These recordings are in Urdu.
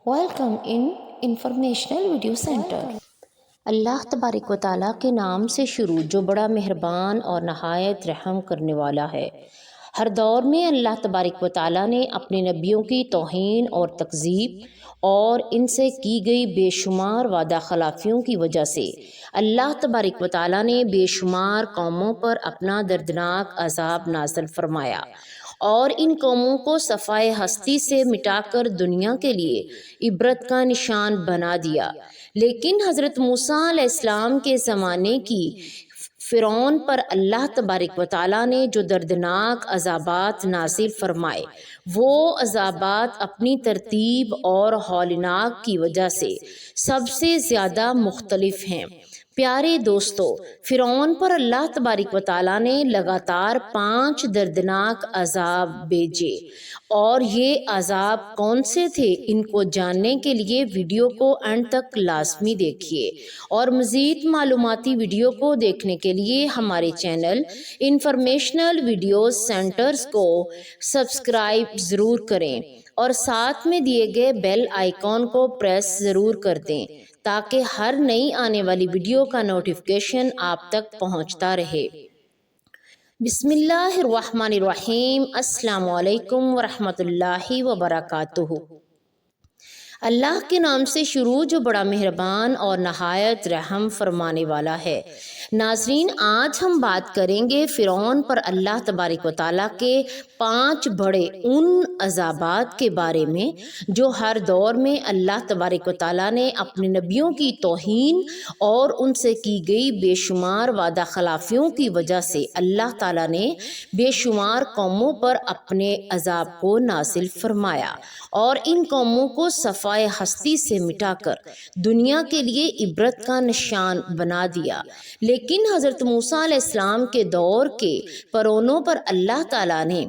Welcome in informational video centre. اللہ تبارک و تعالیٰ کے نام سے شروع جو بڑا مہربان اور نہایت رحم کرنے والا ہے۔ ہر دور میں اللہ تبارک و تعالیٰ نے اپنے نبیوں کی توہین اور تکذیب اور ان سے کی گئی بے شمار وعدہ خلافیوں کی وجہ سے اللہ تبارک و تعالیٰ نے بے شمار قوموں پر اپنا دردناک عذاب نازل فرمایا اور ان قوموں کو صفائے ہستی سے مٹا کر دنیا کے لیے عبرت کا نشان بنا دیا۔ لیکن حضرت موسیٰ علیہ السلام کے زمانے کی فرعون پر اللہ تبارک و تعالیٰ نے جو دردناک عذابات نازل فرمائے، وہ عذابات اپنی ترتیب اور ہولناک کی وجہ سے سب سے زیادہ مختلف ہیں۔ پیارے دوستو، فرعون پر اللہ تبارک و تعالیٰ نے لگاتار 5 دردناک عذاب بھیجے، اور یہ عذاب کون سے تھے ان کو جاننے کے لیے ویڈیو کو اینڈ تک لازمی دیکھیے، اور مزید معلوماتی ویڈیو کو دیکھنے کے لیے ہمارے چینل انفارمیشنل ویڈیوز سینٹرز کو سبسکرائب ضرور کریں اور ساتھ میں دیے گئے بیل آئیکن کو پریس ضرور کر دیں تاکہ ہر نئی آنے والی ویڈیو کا نوٹیفیکیشن آپ تک پہنچتا رہے۔ بسم اللہ الرحمن الرحیم۔ السلام علیکم ورحمۃ اللہ وبرکاتہ۔ اللہ کے نام سے شروع جو بڑا مہربان اور نہایت رحم فرمانے والا ہے۔ ناظرین، آج ہم بات کریں گے فرعون پر اللہ تبارک و تعالیٰ کے 5 بڑے ان عذابات کے بارے میں جو ہر دور میں اللہ تبارک و تعالیٰ نے اپنے نبیوں کی توہین اور ان سے کی گئی بے شمار وعدہ خلافیوں کی وجہ سے اللہ تعالیٰ نے بے شمار قوموں پر اپنے عذاب کو نازل فرمایا اور ان قوموں کو صفائے ہستی سے مٹا کر دنیا کے لیے عبرت کا نشان بنا دیا۔ لیکن حضرت موسیٰ علیہ السلام کے دور کے فرعونوں پر اللہ تعالیٰ نے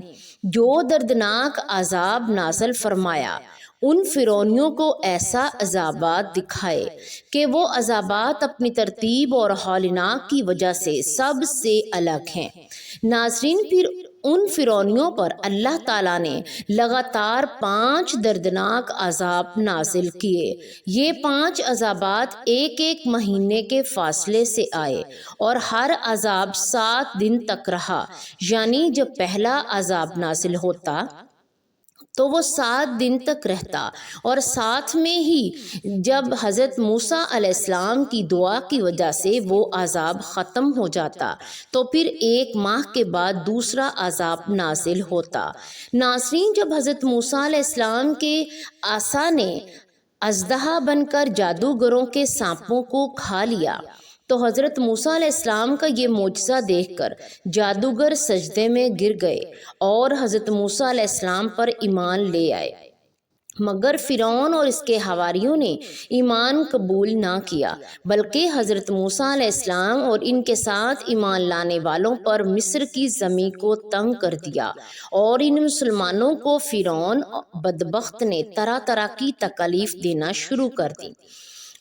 جو دردناک عذاب نازل فرمایا، ان فرعونیوں کو ایسا عذابات دکھائے کہ وہ عذابات اپنی ترتیب اور ہولناک کی وجہ سے سب سے الگ ہیں۔ ناظرین، پھر ان فرعونیوں پر اللہ تعالیٰ نے لگاتار 5 دردناک عذاب نازل کیے۔ یہ 5 عذابات ایک مہینے کے فاصلے سے آئے اور ہر عذاب 7 دن تک رہا، یعنی جب پہلا عذاب نازل ہوتا تو وہ 7 دن تک رہتا، اور ساتھ میں ہی جب حضرت موسیٰ علیہ السلام کی دعا کی وجہ سے وہ عذاب ختم ہو جاتا تو پھر 1 ماہ کے بعد دوسرا عذاب نازل ہوتا۔ ناظرین، جب حضرت موسیٰ علیہ السلام کے عصا نے اژدہا بن کر جادوگروں کے سانپوں کو کھا لیا تو حضرت موسیٰ علیہ السلام کا یہ معجزہ دیکھ کر جادوگر سجدے میں گر گئے اور حضرت موسیٰ علیہ السلام پر ایمان لے آئے، مگر فرعون اور اس کے حواریوں نے ایمان قبول نہ کیا، بلکہ حضرت موسیٰ علیہ السلام اور ان کے ساتھ ایمان لانے والوں پر مصر کی زمین کو تنگ کر دیا، اور ان مسلمانوں کو فرعون بدبخت نے طرح طرح کی تکالیف دینا شروع کر دی۔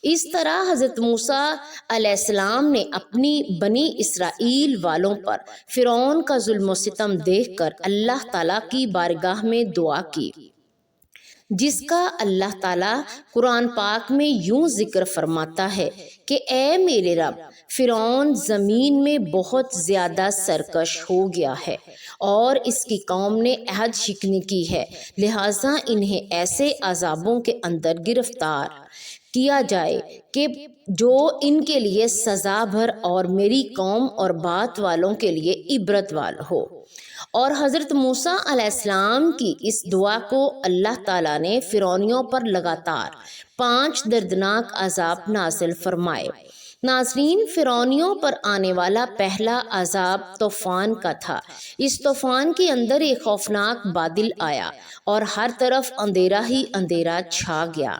اس طرح حضرت موسیٰ علیہ السلام نے اپنی بنی اسرائیل والوں پر فرعون کا ظلم و ستم دیکھ کر اللہ تعالیٰ کی بارگاہ میں دعا کی، جس کا اللہ تعالیٰ قرآن پاک میں یوں ذکر فرماتا ہے کہ اے میرے رب، فرعون زمین میں بہت زیادہ سرکش ہو گیا ہے اور اس کی قوم نے عہد شکنی کی ہے، لہٰذا انہیں ایسے عذابوں کے اندر گرفتار کیا جائے کہ جو ان کے لیے سزا بھر اور میری قوم اور بات والوں کے لیے عبرت والا ہو۔ اور حضرت موسیٰ علیہ السلام کی اس دعا کو اللہ تعالیٰ نے فرعونیوں پر لگاتار 5 دردناک عذاب نازل فرمائے۔ ناظرین، فرعونیوں پر آنے والا پہلا عذاب طوفان کا تھا۔ اس طوفان کے اندر ایک خوفناک بادل آیا اور ہر طرف اندھیرا ہی اندھیرا چھا گیا۔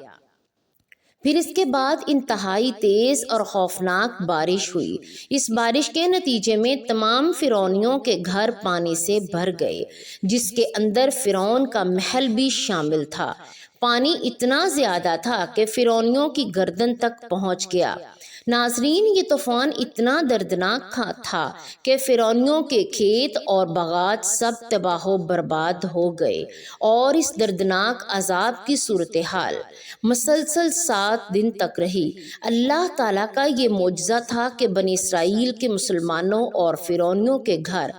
پھر اس کے بعد انتہائی تیز اور خوفناک بارش ہوئی۔ اس بارش کے نتیجے میں تمام فرعونیوں کے گھر پانی سے بھر گئے، جس کے اندر فرعون کا محل بھی شامل تھا۔ پانی اتنا زیادہ تھا کہ فرعونیوں کی گردن تک پہنچ گیا۔ ناظرین، یہ طوفان اتنا دردناک تھا کہ فرعونیوں کے کھیت اور باغات سب تباہ و برباد ہو گئے، اور اس دردناک عذاب کی صورتحال مسلسل 7 دن تک رہی۔ اللہ تعالیٰ کا یہ معجزہ تھا کہ بنی اسرائیل کے مسلمانوں اور فرعونیوں کے گھر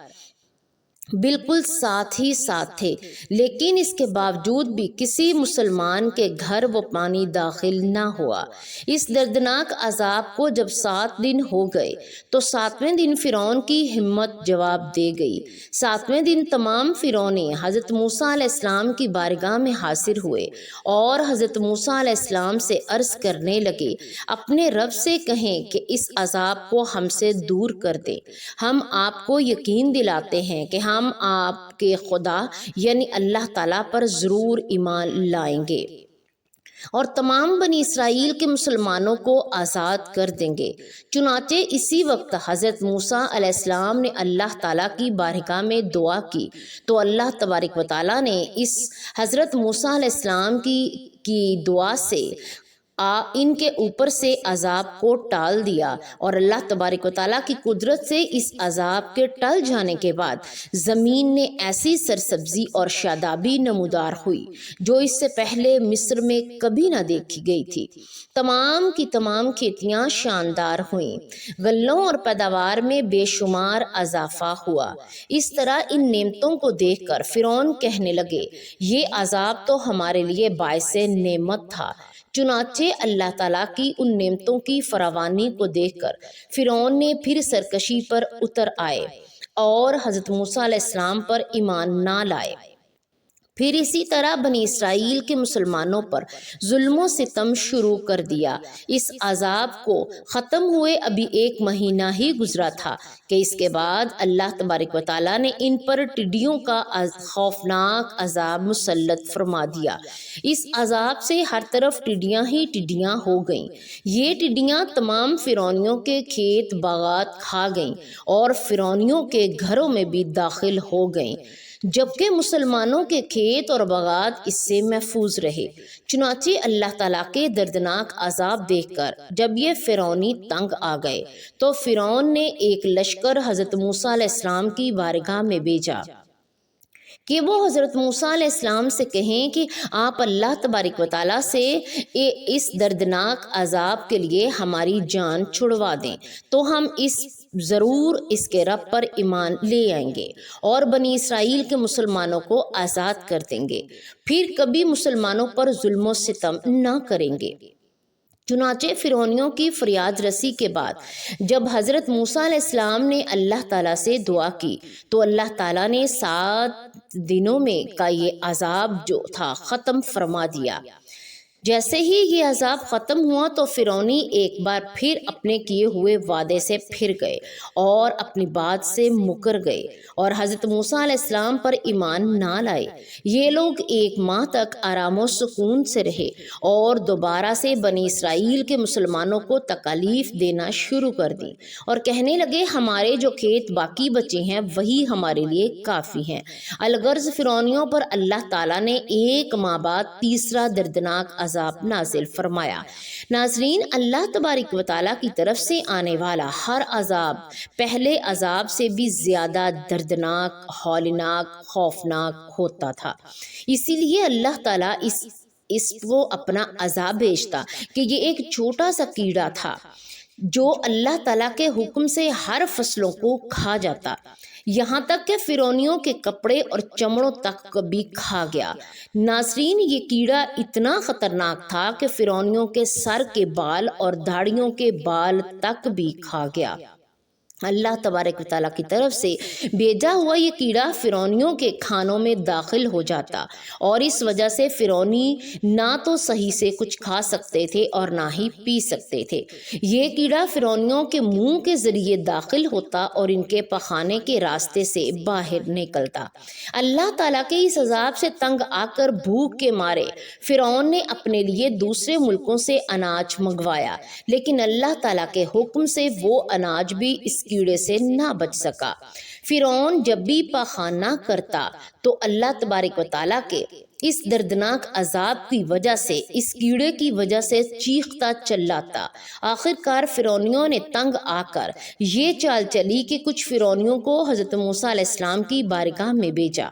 بالکل ساتھ ہی ساتھ تھے، لیکن اس کے باوجود بھی کسی مسلمان کے گھر وہ پانی داخل نہ ہوا۔ اس دردناک عذاب کو جب 7 دن ہو گئے تو 7ویں دن فرعون کی ہمت جواب دے گئی۔ 7ویں دن تمام فرعونی حضرت موسیٰ علیہ السلام کی بارگاہ میں حاضر ہوئے اور حضرت موسیٰ علیہ السلام سے عرض کرنے لگے، اپنے رب سے کہیں کہ اس عذاب کو ہم سے دور کر دے۔ ہم آپ کو یقین دلاتے ہیں کہ ہم آپ کے خدا یعنی اللہ تعالیٰ پر ضرور ایمان لائیں گے اور تمام بنی اسرائیل کے مسلمانوں کو آزاد کر دیں گے۔ چنانچہ اسی وقت حضرت موسیٰ علیہ السلام نے اللہ تعالیٰ کی بارگاہ میں دعا کی تو اللہ تبارک و تعالیٰ نے اس حضرت موسیٰ علیہ السلام کی دعا سے ان کے اوپر سے عذاب کو ٹال دیا، اور اللہ تبارک و تعالیٰ کی قدرت سے اس عذاب کے ٹل جانے کے بعد زمین نے ایسی سرسبزی اور شادابی نمودار ہوئی جو اس سے پہلے مصر میں کبھی نہ دیکھی گئی تھی۔ تمام کی تمام کھیتیاں شاندار ہوئیں، غلوں اور پیداوار میں بے شمار اضافہ ہوا۔ اس طرح ان نعمتوں کو دیکھ کر فرعون کہنے لگے، یہ عذاب تو ہمارے لیے باعث نعمت تھا۔ چنانچہ اللہ تعالیٰ کی ان نعمتوں کی فراوانی کو دیکھ کر فرعون نے پھر سرکشی پر اتر آئے اور حضرت موسیٰ علیہ السلام پر ایمان نہ لائے۔ پھر اسی طرح بنی اسرائیل کے مسلمانوں پر ظلم و ستم شروع کر دیا۔ اس عذاب کو ختم ہوئے ابھی 1 مہینہ ہی گزرا تھا کہ اس کے بعد اللہ تبارک و تعالیٰ نے ان پر ٹڈیوں کا خوفناک عذاب مسلط فرما دیا۔ اس عذاب سے ہر طرف ٹڈیاں ہی ٹڈیاں ہو گئیں۔ یہ ٹڈیاں تمام فرعونیوں کے کھیت باغات کھا گئیں اور فرعونیوں کے گھروں میں بھی داخل ہو گئیں، جبکہ مسلمانوں کے کھیت اور باغات اس سے محفوظ رہے۔ چنانچہ اللہ تعالیٰ کے دردناک عذاب دیکھ کر جب یہ فرعونی تنگ آ گئے تو فرعون نے ایک لشکر حضرت موسیٰ علیہ السلام کی بارگاہ میں بھیجا کہ وہ حضرت موسیٰ علیہ السلام سے کہیں کہ آپ اللہ تبارک و تعالیٰ سے اس دردناک عذاب کے لیے ہماری جان چھڑوا دیں تو ہم ضرور اس کے رب پر ایمان لے آئیں گے اور بنی اسرائیل کے مسلمانوں کو آزاد کر دیں گے، پھر کبھی مسلمانوں پر ظلم و ستم نہ کریں گے۔ چنانچہ فرعونیوں کی فریاد رسی کے بعد جب حضرت موسیٰ علیہ السلام نے اللہ تعالیٰ سے دعا کی تو اللہ تعالیٰ نے 7 دنوں میں کا یہ عذاب جو تھا ختم فرما دیا۔ جیسے ہی یہ عذاب ختم ہوا تو فرعونی ایک بار پھر اپنے کیے ہوئے وعدے سے پھر گئے اور اپنی بات سے مکر گئے اور حضرت موسیٰ علیہ السلام پر ایمان نہ لائے۔ یہ لوگ 1 ماہ تک آرام و سکون سے رہے اور دوبارہ سے بنی اسرائیل کے مسلمانوں کو تکالیف دینا شروع کر دی اور کہنے لگے، ہمارے جو کھیت باقی بچے ہیں وہی ہمارے لیے کافی ہیں۔ الغرض فرعونیوں پر اللہ تعالیٰ نے 1 ماہ بعد تیسرا دردناک عذاب نازل فرمایا۔ ناظرین، اللہ تبارک و تعالیٰ کی طرف سے آنے والا ہر عذاب پہلے عذاب سے بھی زیادہ دردناک، ہولناک، خوفناک ہوتا تھا۔ اسی لیے اللہ تعالیٰ اس کو اپنا عذاب بھیجتا کہ یہ ایک چھوٹا سا کیڑا تھا جو اللہ تعالیٰ کے حکم سے ہر فصلوں کو کھا جاتا، یہاں تک کہ فرعونیوں کے کپڑے اور چمڑوں تک بھی کھا گیا۔ ناظرین، یہ کیڑا اتنا خطرناک تھا کہ فرعونیوں کے سر کے بال اور داڑھیوں کے بال تک بھی کھا گیا۔ اللہ تبارک و تعالیٰ کی طرف سے بھیجا ہوا یہ کیڑا فرعونیوں کے کھانوں میں داخل ہو جاتا اور اس وجہ سے فرعونی نہ تو صحیح سے کچھ کھا سکتے تھے اور نہ ہی پی سکتے تھے۔ یہ کیڑا فرعونیوں کے منہ کے ذریعے داخل ہوتا اور ان کے پخانے کے راستے سے باہر نکلتا۔ اللہ تعالیٰ کے اس عذاب سے تنگ آ کر بھوک کے مارے فرعون نے اپنے لیے دوسرے ملکوں سے اناج منگوایا، لیکن اللہ تعالیٰ کے حکم سے وہ اناج بھی اس کیڑے سے نہ بچ سکا۔ فرعون جب بھی پاخانہ کرتا تو اللہ تبارک و تعالیٰ کے اس دردناک عذاب کی وجہ سے، اس کیڑے کی وجہ سے چیختا چلاتا۔ آخر کار فرعونیوں نے تنگ آ کر یہ چال چلی کہ کچھ فرعونیوں کو حضرت موسیٰ علیہ السلام کی بارگاہ میں بھیجا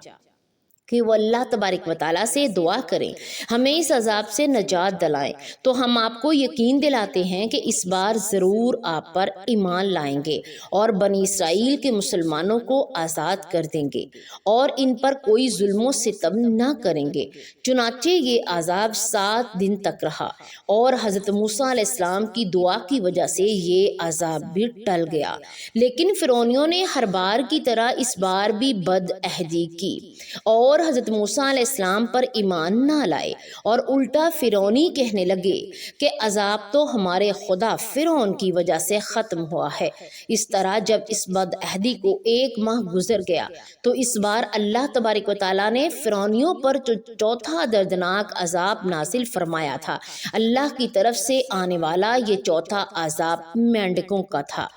کہ وہ اللہ تبارک و تعالیٰ سے دعا کریں، ہمیں اس عذاب سے نجات دلائیں، تو ہم آپ کو یقین دلاتے ہیں کہ اس بار ضرور آپ پر ایمان لائیں گے اور بنی اسرائیل کے مسلمانوں کو آزاد کر دیں گے اور ان پر کوئی ظلم و ستم نہ کریں گے۔ چنانچہ یہ عذاب 7 دن تک رہا اور حضرت موسیٰ علیہ السلام کی دعا کی وجہ سے یہ عذاب بھی ٹل گیا، لیکن فرعونیوں نے ہر بار کی طرح اس بار بھی بد عہدی کی اور حضرت موسیٰ علیہ السلام پر ایمان نہ لائے اور الٹا فرعونی کہنے لگے کہ عذاب تو ہمارے خدا فرعون کی وجہ سے ختم ہوا ہے۔ اس طرح جب اس بد عہدی کو 1 ماہ گزر گیا تو اس بار اللہ تبارک و تعالیٰ نے فرعونیوں پر جو چوتھا دردناک عذاب نازل فرمایا تھا، اللہ کی طرف سے آنے والا یہ چوتھا عذاب مینڈکوں کا تھا۔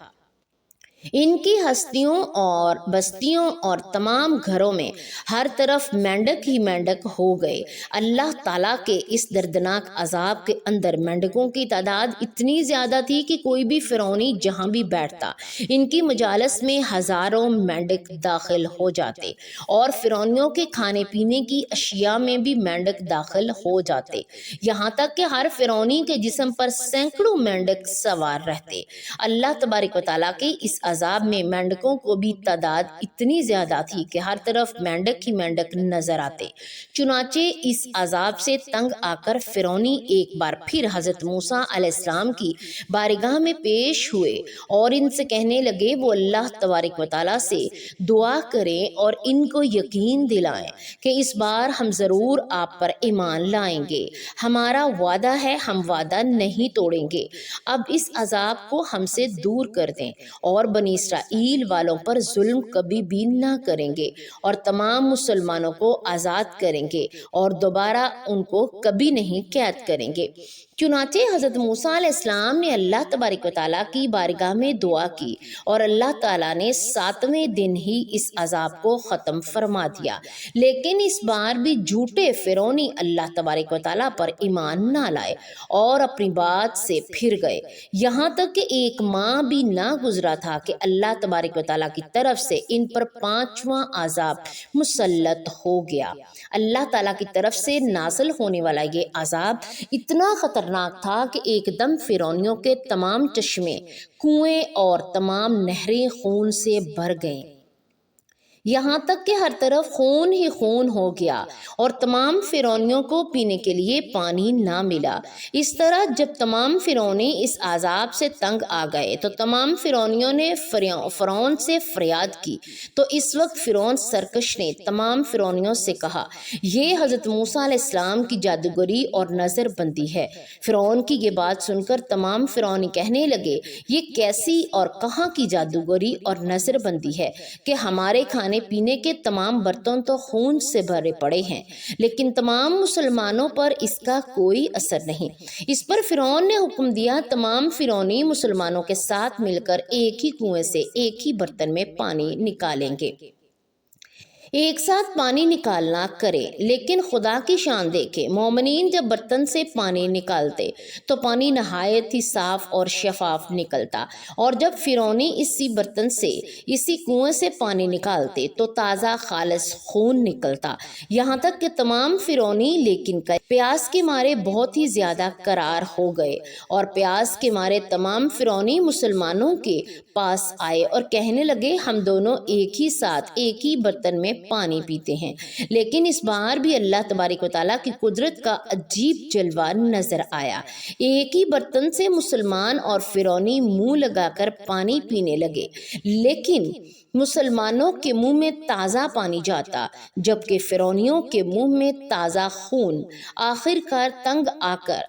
ان کی ہستیوں اور بستیوں اور تمام گھروں میں ہر طرف مینڈک ہی مینڈک ہو گئے۔ اللہ تعالیٰ کے اس دردناک عذاب کے اندر مینڈکوں کی تعداد اتنی زیادہ تھی کہ کوئی بھی فرعونی جہاں بھی بیٹھتا ان کی مجالس میں ہزاروں مینڈک داخل ہو جاتے اور فرعونیوں کے کھانے پینے کی اشیاء میں بھی مینڈک داخل ہو جاتے، یہاں تک کہ ہر فرعونی کے جسم پر سینکڑوں مینڈک سوار رہتے۔ اللہ تبارک و تعالیٰ کے اس عذاب میں مینڈکوں کو بھی تعداد اتنی زیادہ تھی کہ ہر طرف مینڈک ہی مینڈک نظر آتے۔ چنانچہ اس عذاب سے تنگ آ کر فرعونی ایک بار پھر حضرت موسیٰ علیہ السلام کی بارگاہ میں پیش ہوئے اور ان سے کہنے لگے وہ اللہ تبارک و تعالیٰ سے دعا کریں اور ان کو یقین دلائیں کہ اس بار ہم ضرور آپ پر ایمان لائیں گے، ہمارا وعدہ ہے ہم وعدہ نہیں توڑیں گے، اب اس عذاب کو ہم سے دور کر دیں اور بنی اسرائیل والوں پر ظلم کبھی بھی نہ کریں گے اور تمام مسلمانوں کو آزاد کریں گے اور دوبارہ ان کو کبھی نہیں قید کریں گے۔ چنانچہ حضرت موسیٰ علیہ السلام نے اللہ تبارک و تعالیٰ کی بارگاہ میں دعا کی اور اللہ تعالیٰ نے 7ویں دن ہی اس عذاب کو ختم فرما دیا، لیکن اس بار بھی جھوٹے فرعونی اللہ تبارک و تعالیٰ پر ایمان نہ لائے اور اپنی بات سے پھر گئے، یہاں تک کہ 1 ماہ بھی نہ گزرا تھا کہ اللہ تبارک و تعالیٰ کی طرف سے ان پر 5واں عذاب مسلط ہو گیا۔ اللہ تعالیٰ کی طرف سے نازل ہونے والا یہ عذاب اتنا خطرناک تھا کہ ایک دم فرعونیوں کے تمام چشمے، کنویں اور تمام نہریں خون سے بھر گئیں، یہاں تک کہ ہر طرف خون ہی خون ہو گیا اور تمام فرعونیوں کو پینے کے لیے پانی نہ ملا۔ اس طرح جب تمام فرعونی اس عذاب سے تنگ آ گئے تو تمام فرعونیوں نے فرعون سے فریاد کی، تو اس وقت فرعون سرکش نے تمام فرعونیوں سے کہا یہ حضرت موسیٰ علیہ السلام کی جادوگری اور نظر بندی ہے۔ فرعون کی یہ بات سن کر تمام فرعونی کہنے لگے یہ کیسی اور کہاں کی جادوگری اور نظر بندی ہے کہ ہمارے کھانے پینے کے تمام برتن تو خون سے بھرے پڑے ہیں لیکن تمام مسلمانوں پر اس کا کوئی اثر نہیں۔ اس پر فرعون نے حکم دیا تمام فرعونی مسلمانوں کے ساتھ مل کر ایک ہی کنویں سے ایک ہی برتن میں پانی نکالیں گے، ایک ساتھ پانی نکالنا کرے، لیکن خدا کی شان دیکھے مومنین جب برتن سے پانی نکالتے تو پانی نہایت ہی صاف اور شفاف نکلتا، اور جب فرعونی اسی برتن سے اسی کنویں سے پانی نکالتے تو تازہ خالص خون نکلتا، یہاں تک کہ تمام فرعونی لیکن پیاس کے مارے بہت ہی زیادہ کرار ہو گئے اور پیاس کے مارے تمام فرعونی مسلمانوں کے پاس آئے اور کہنے لگے ہم دونوں ایک ہی ساتھ ایک ہی برتن میں پانی پیتے ہیں، لیکن اس بار بھی اللہ تبارک و تعالیٰ کی قدرت کا عجیب جلوہ نظر آیا۔ ایک ہی برتن سے مسلمان اور فرعونی منہ لگا کر پانی پینے لگے، لیکن مسلمانوں کے منہ میں تازہ پانی جاتا جبکہ فرعونیوں کے منہ میں تازہ خون۔ آخر کار تنگ آ کر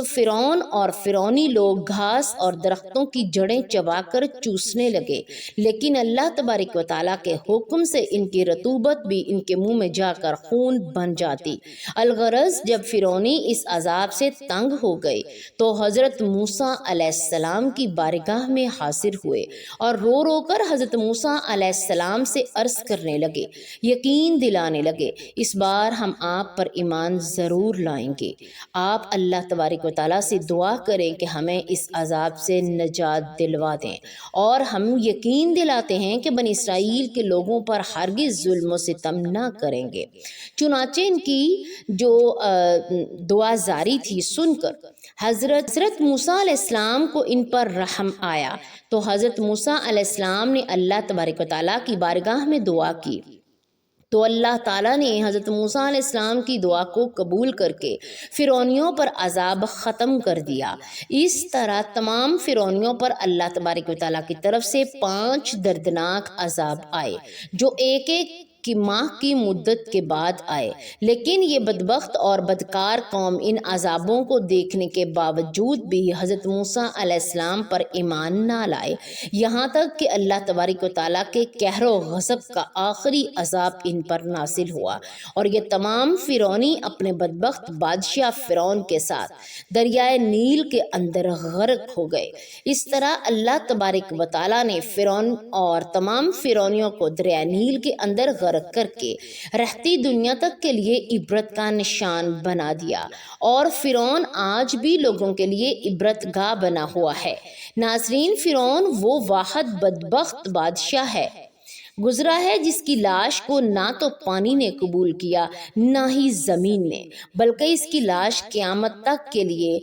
فرعون اور فرعونی لوگ گھاس اور درختوں کی جڑیں چبا کر چوسنے لگے، لیکن اللہ تبارک و تعالیٰ کے حکم سے ان کی رطوبت بھی ان کے منہ میں جا کر خون بن جاتی۔ الغرض جب فرعونی اس عذاب سے تنگ ہو گئے تو حضرت موسیٰ علیہ السلام کی بارگاہ میں حاضر ہوئے اور رو رو کر حضرت موسیٰ علیہ السلام سے عرض کرنے لگے، یقین دلانے لگے، اس بار ہم آپ پر ایمان ضرور لائیں گے۔ آپ اللہ تبارک و تعالیٰ سے دعا کریں کہ ہمیں اس عذاب سے نجات دلوا دیں، اور ہم یقین دلاتے ہیں کہ بنی اسرائیل کے لوگوں پر ہرگز ظلم و ستم نہ کریں گے۔ چنانچہ ان کی جو دعا جاری تھی سن کر حضرت موسیٰ علیہ السلام کو ان پر رحم آیا، تو حضرت موسیٰ علیہ السلام نے اللہ تبارک و تعالیٰ کی بارگاہ میں دعا کی، تو اللہ تعالیٰ نے حضرت موسیٰ علیہ السلام کی دعا کو قبول کر کے فرعونیوں پر عذاب ختم کر دیا۔ اس طرح تمام فرعونیوں پر اللہ تبارک و تعالیٰ کی طرف سے 5 دردناک عذاب آئے، جو ایک ایک کی ماہ کی مدت کے بعد آئے، لیکن یہ بدبخت اور بدکار قوم ان عذابوں کو دیکھنے کے باوجود بھی حضرت موسیٰ علیہ السلام پر ایمان نہ لائے، یہاں تک کہ اللہ تبارک و تعالیٰ کے قہر و غضب کا آخری عذاب ان پر نازل ہوا، اور یہ تمام فرعونی اپنے بدبخت بادشاہ فرعون کے ساتھ دریائے نیل کے اندر غرق ہو گئے۔ اس طرح اللہ تبارک و تعالیٰ نے فرعون اور تمام فرعونیوں کو دریائے نیل کے اندر غرق کر کے رہتی دنیا تک کے لیے عبرت کا نشان بنا دیا، اور فرعون آج بھی لوگوں کے لیے عبرت گاہ بنا ہوا ہے۔ ناظرین، فرعون وہ واحد بدبخت بادشاہ ہے گزرا ہے جس کی لاش کو نہ تو پانی نے قبول کیا نہ ہی زمین نے، بلکہ اس کی لاش قیامت تک کے لیے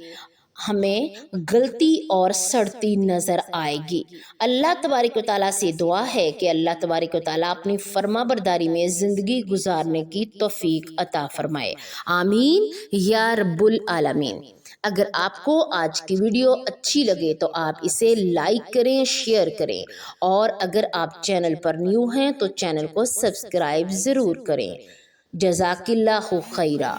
ہمیں گلتی اور سڑتی نظر آئے گی۔ اللہ تبارک و تعالیٰ سے دعا ہے کہ اللہ تبارک و تعالیٰ اپنی فرما برداری میں زندگی گزارنے کی توفیق عطا فرمائے، آمین یا رب العالمین۔ اگر آپ کو آج کی ویڈیو اچھی لگے تو آپ اسے لائک کریں، شیئر کریں، اور اگر آپ چینل پر نیو ہیں تو چینل کو سبسکرائب ضرور کریں۔ جزاک اللہ خیرہ۔